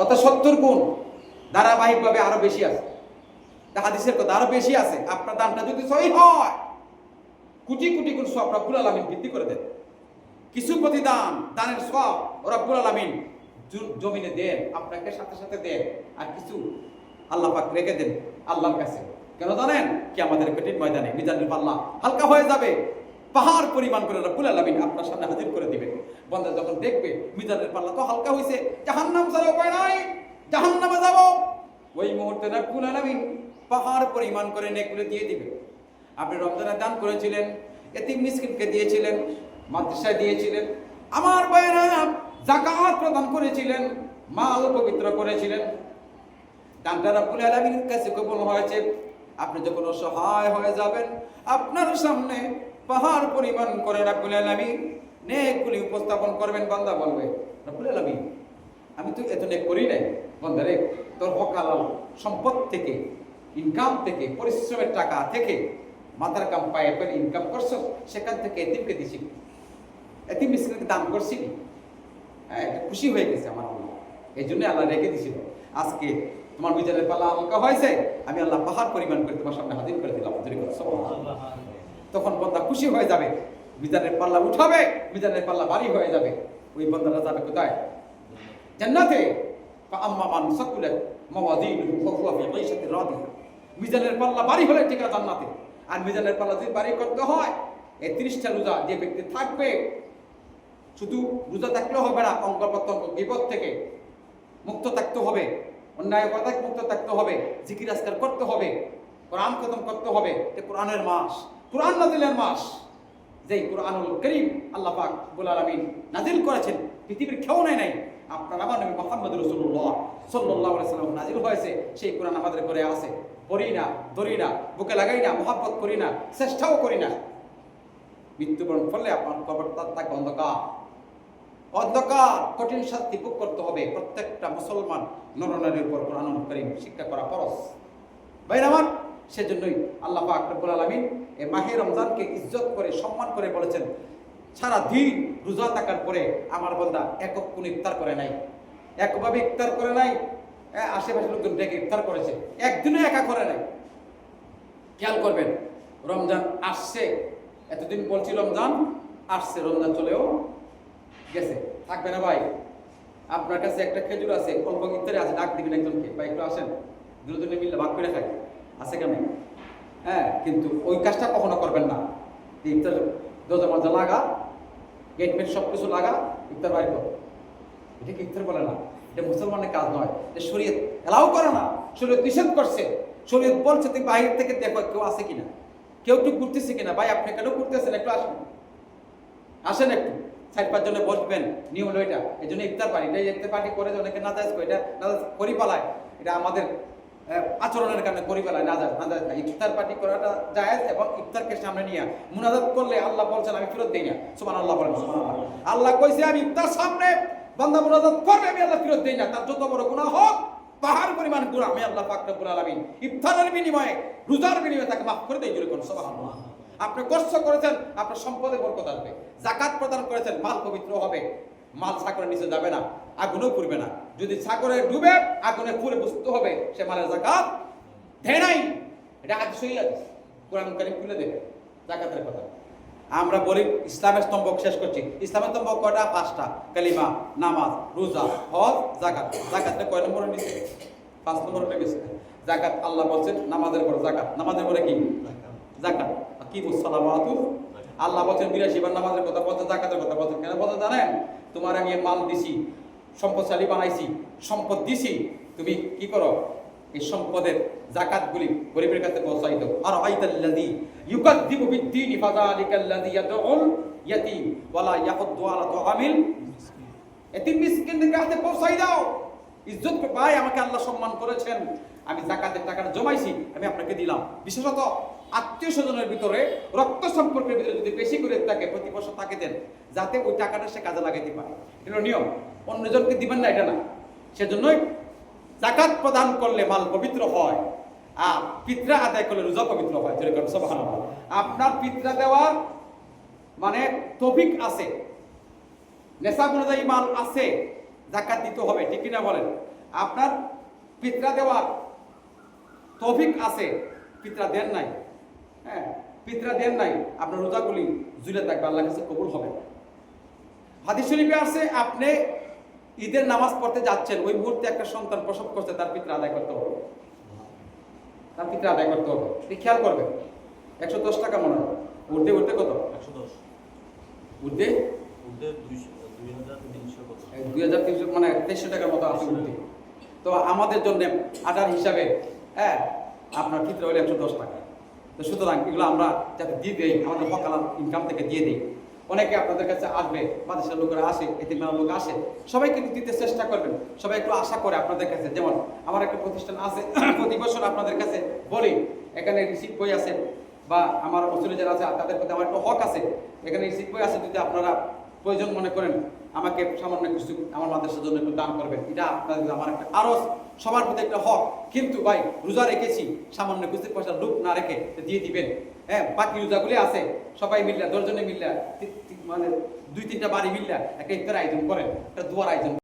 অর্থাৎ 70 গুণ ধারাবাহিকভাবে আরো বেশি আছে। হাদিসের কথা আরো বেশি আছে। আপনার দানটা যদি সহিহ হয়, কোটি কোটি গুণ সওয়াব রব্বুল আলামিন বৃদ্ধি করে দেন। কিছু প্রতিদান দানের সওয়াব রব্বুল আলামিন জমিনে দেন, আপনাকে সাথে সাথে দেন, আর কিছু আল্লাহ পাক রেখে দেন আল্লাহর কাছে। কেন জানেন? কি আমাদের কঠিন ময়দানে মিজানুল পাল্লা হালকা হয়ে যাবে, পাহাড় পরিমাণ করে রব্বুল আলামিন আপনার সামনে হাজির করে দিবেন। বান্দা যখন দেখবে মিজানের পাল্লা তো হালকা হয়েছে, জাহান্নাম ছাড়া উপায় নাই, জাহান্নামে যাব, ওই মুহূর্তে রব্বুল আলামিন পাহাড় পরিমাণ করে নেকগুলো দিয়ে দিবে। আপনি রমজানে দান করেছিলেন, এতিম মিসকিনকে দিয়েছিলেন, মাদ্রাসায় দিয়েছিলেন, আমার ভাইয়েরা যাকাত প্রদান করেছিলেন, মাল পবিত্র করেছিলেন, দানটা রব্বুল আলামিনের কাছে কবুল হয়েছে। আপনি যখন অসহায় হয়ে যাবেন, আপনার সামনে পাহাড় পরিমাণ করে রব্বুল আলামিন নেকগুলি উপস্থাপন করবেন। বান্দা বলবে, রব্বুল আলামিন আমি তো এত নেক করি নাই, বান্দারে তোর হক হালাল সম্পদ থেকে, ইনকাম থেকে, পরিশ্রমের টাকা থেকে, মাথার কাম পায়ে পেলে ইনকাম করছো, সেখান থেকে এতিমকে দিছি, এতিম মিসকিনকে দান করছি। হ্যাঁ, এটা খুশি হয়ে গেছে আমার আল্লাহ, এই জন্য আল্লাহ রেখে দিছিল। আজকে তোমার মিজানের পাল্লা হালকা হয়েছে, আমি আল্লাহ পাহাড় পরিমাণ করে তোমার সামনে হাজির করে দিলাম। তখন বান্দা খুশি হয়ে যাবে, মিজানের পাল্লা উঠাবে, মিজানের পাল্লা ভারী হয়ে যাবে। ওই বান্দাটা যাবে কোথায়? জান্নাতে। ফাআম্মা মান সাকুলাত মাওয়াজিনুহু ফাহুয়া ফি ঈশাতির রাদিয়া। মিজানের পাল্লা ভারী হলে ঠিক আছে জান্নাতে। আর মিজানের পাল্লা যদি ভারী করতে হয়, এই 30টা রোজা যে ব্যক্তি থাকবে, শুধু রোজা থাকলেও হবে না, অঙ্গ প্রত্যঙ্গ বিপদ থেকে মুক্ত থাকতে হবে, অন্যায় কথা মুক্ত থাকতে হবে, জিকির আজকার করতে হবে, কোরআন খতম করতে হবে। এটা কোরআনের মাস, কোরআন নাজিলের মাস। যেই কোরআনুল কারীম আল্লাহ পাক রব্বুল আলামিন নাজিল করেছেন, পৃথিবীর কেউ নাই, আপনার আমার নবী মুহাম্মদ রাসূলুল্লাহ সাল্লাল্লাহু আলাইহি ওয়াসাল্লাম নাজিল হয়েছে, সেই কোরআন আমাদের ঘরে আছে। পড়ি না, ধরি না, বুকে লাগাই না, মহব্বত করি না, চেষ্টাও করি না, মৃত্যুবরণ করলে আপনার কবরটা থাকে অন্ধকার, অন্ধকার, কঠিন শাস্তি ভোগ করতে হবে। প্রত্যেকটা মুসলমান নরনারীর উপর কোরআনুল কারীম শিক্ষা করা ফরজ। ভাইরা আমার, সেজন্যই আল্লাহ পাক রব্বুল আলামিন এই মাহে রমজানকে ইজ্জত করে সম্মান করে বলেছেন, সারা দিন রোজা থাকার পরে আমার বান্দা একক কোন ইফতার করে নাই, একভাবে ইফতার করে নাই, আশেপাশের লোকজন ডেকে ইফতার করেছে, একদিনও একা করে নাই। খেয়াল করবেন, রমজান আসছে, এতদিন বলছি রমজান আসছে, রমজান চলেও গেছে, থাকবে না ভাই। আপনার কাছে একটা খেজুর আছে, অল্প ইফতারে আছে, ডাক দিবেন একজনকে, ভাই একটু আসেন, দুজনে মিললে ভাগ করে খাই, আছে কেন? হ্যাঁ, কিন্তু ওই কাজটা কখনো করবেন না। ইফতার দরজা মজা লাগা, গেট মেট সব কিছু লাগা, ইফতার বাইর কর, এটাকে ইফতার বলে না, এটা মুসলমানের কাজ নয়, এটা শরীয়ত এলাও করে না, শরীয়ত নিষেধ করছে। শরীয়ত বলছে তুমি বাইরে থেকে দেখো কেউ আছে কিনা, কেউ একটু ঘুরতেছে কিনা। ভাই আপনি কেন ঘুরতেছেন? একটু আসেন, আসেন একটু, 4-5 জনে বসবেন, নিয়ম হলো এটা। এই জন্য ইফতার পার্টি, এটা ইফতার পার্টি করে অনেকে নাজায়েজ করে, এটা নাজায়েজ করি পালায়, এটা আমাদের আচরণের কারণে করি পালায়, নাজায়েজ না। ইফতার পার্টি করাটা জায়েজ, এবং ইফতারকে সামনে নিয়ে মুনাজাত করলে আল্লাহ বলছেন আমি ফেরত দেই না। সুবহানাল্লাহ বলেন, সুবহানাল্লাহ। আল্লাহ কইছে আমি ইফতার সামনে বান্দা মুনাজাত করবে, আমি আল্লাহ ফেরত দেই না, তার যত বড় গুনাহ হোক, পাহাড় পরিমাণ গুনাহ, আমি আল্লাহ পাক রব্বুল আলামিন ইফতারের বিনিময়ে, রোজার বিনিময়ে তাকে মাফ করে দেই। জোরে কোন সুবহানাল্লাহ। আপনি কষ্ট করেছেন, আপনার সম্পদে বরকত আসবে। যাকাত প্রদান করেছেন, মাল পবিত্র হবে, মাল সাগরের নিচে যাবে না, আগুনেও পুড়বে না। যদি সাগরে ডুবে আগুনে পুড়ে বুঝতে হবে সে মালের যাকাত দেয় নাই। এটা হাদিস সহিহ হাদিস, কোরআন কারীম খুলে দেবে যাকাতের কথা। আমরা বলি ইসলামের স্তম্ভ শেষ করছি। ইসলামের স্তম্ভ কয়টা? 5টা, কালিমা, নামাজ, রোজা, হজ, যাকাত। যাকাতটা কয় নম্বরে নিচে? 5 নম্বরে গেছে। যাকাত আল্লাহ বলছেন নামাজের পরে যাকাত, নামাজের পরে কি? যাকাত। কি মুসসালামাতু, আল্লাহ বলছেন 82 বার নামাজের কথা বলছেন, যাকাতের কথা বলছেন। কেন বলছেন জানেন? তোমার আমি মাল দিছি, সম্পদশালী বানাইছি, সম্পদ দিছি, তুমি কি করো? এই সম্পদের যাকাতগুলি গরিবের কাছে পৌঁছাই দাও। আর আইতাল্লাযী ইউকাযযিবু বিদ্দীন ফাযালিকাল্লাযী ইয়াদউল ইয়াতীম ওয়ালা ইয়াহুদ্দু আলা তুআমিল এতিম মিসকিনদের কাছে পৌঁছাই দাও। ইজ্জত পাই, আমাকে আল্লাহ সম্মান করেছেন, আমি যাকাতের টাকাটা জমাইছি, আমি আপনাকে দিলাম। বিশেষত আত্মীয় স্বজনের ভিতরে, রক্ত সম্পর্কের ভিতরে যদি বেশি করে থাকে, প্রতি বছর তাকে দেন, যাতে ওই টাকাটা সে কাজে লাগাইতে পারে। এটা নিয়ম, অন্যজনকে দিবেন না, এটা না। সেজন্যই যাকাত প্রদান করলে মাল পবিত্র হয়, আর পিতরা আদায় করলে রোজা পবিত্র হয়। যেরকম সুবহানাল্লাহ, আপনার পিতরা দেওয়ার মানে তৌফিক আছে, নেশাব অনুযায়ী মাল আছে, যাকাত দিতে হবে, ঠিক কিনা বলেন? আপনার পিতরা দেওয়ার তৌফিক আছে, পিতরা দেন নাই, হ্যাঁ পিতরা দেন নাই, আপনার রোজাগুলি ঝুলে থাকবে, আল্লাহর কাছে কবুল হবে। হাদিস শরীফে আছে আপনি ঈদের নামাজ পড়তে যাচ্ছেন, ওই মুহূর্তে একটা সন্তান প্রসব করছে, তার পিতরা আদায় করতে হবে, তার পিতরা আদায় করতে হবে। খেয়াল করবেন। 110 টাকা মনে হয়, উর্দে উর্দে কত? 110 উর্দে 2300 মানে 2300 টাকার মতো আছে উর্দে। তো আমাদের জন্য আটার হিসাবে হ্যাঁ আপনার পিতরা হলে 110 টাকা। তো সুতরাং এগুলো আমরা যাতে দিয়ে দিই, আমাদের হকালার ইনকাম থেকে দিয়ে দিই। অনেকে আপনাদের কাছে আসবে, বাদেশের লোকেরা আসে, এতিমখানার লোক আসে, সবাইকে দিতে চেষ্টা করবেন। সবাই একটু আশা করে আপনাদের কাছে। যেমন আমার একটা প্রতিষ্ঠান আছে, প্রতি বছর আপনাদের কাছে বলি, এখানে রিসিপ্ট বই আছে, বা আমার অসুলে যারা আছে তাদের প্রতি আমার একটা হক আছে, এখানে রিসিপ্ট বই আছে, যদি আপনারা প্রয়োজন মনে করেন আমাকে সামান্য কিছু আমার মাদ্রাসার জন্য একটু দান করবেন, এটা আপনাদের আমার একটা আরজ, সবার প্রতি একটা হক। কিন্তু ভাই রোজা রেখেছি, সামান্য কিছু পয়সা লুপ না রেখে দিয়ে দিবেন। হ্যাঁ বাকি রোজাগুলি আছে, সবাই মিল্লা 10 জনে মিল্লা, মানে 2-3টা বাড়ি মিল্লা একটা ইফতার আয়োজন করেন, একটা দোয়ার আয়োজন